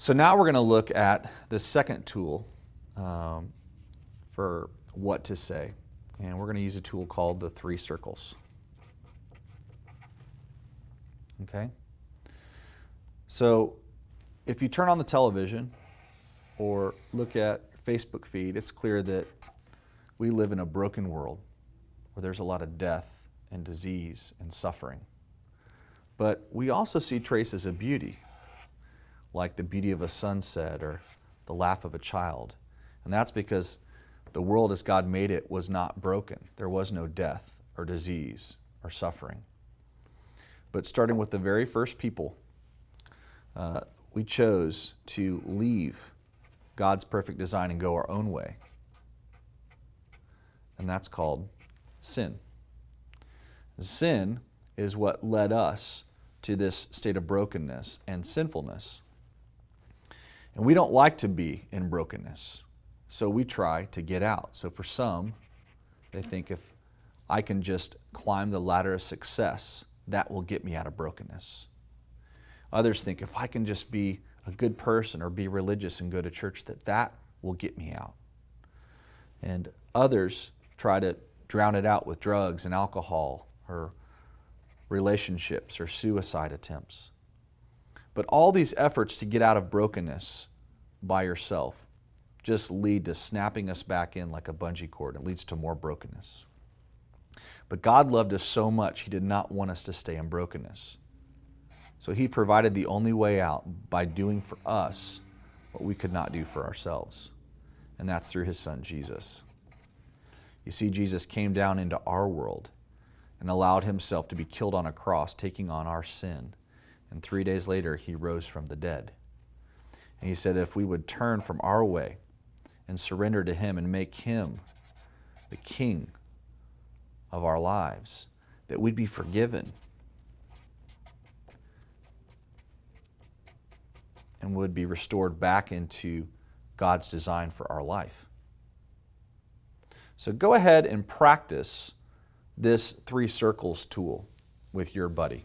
So now we're going to look at the second tool for what to say. And we're going to use a tool called the 3 circles. Okay? So if you turn on the television or look at Facebook feed, it's clear that we live in a broken world where there's a lot of death and disease and suffering. But we also see traces of beauty, like the beauty of a sunset or the laugh of a child. And that's because the world as God made it was not broken. There was no death or disease or suffering. But starting with the very first people, we chose to leave God's perfect design and go our own way. And that's called sin. Sin is what led us to this state of brokenness and sinfulness. And we don't like to be in brokenness, so we try to get out. So for some, they think if I can just climb the ladder of success, that will get me out of brokenness. Others think if I can just be a good person or be religious and go to church, that will get me out. And others try to drown it out with drugs and alcohol or relationships or suicide attempts. But all these efforts to get out of brokenness by yourself just lead to snapping us back in like a bungee cord. It leads to more brokenness. But God loved us so much, He did not want us to stay in brokenness. So He provided the only way out by doing for us what we could not do for ourselves. And that's through His Son, Jesus. You see, Jesus came down into our world and allowed Himself to be killed on a cross, taking on our sin. And 3 days later, He rose from the dead. And He said if we would turn from our way and surrender to Him and make Him the King of our lives, that we'd be forgiven and would be restored back into God's design for our life. So go ahead and practice this 3 circles tool with your buddy.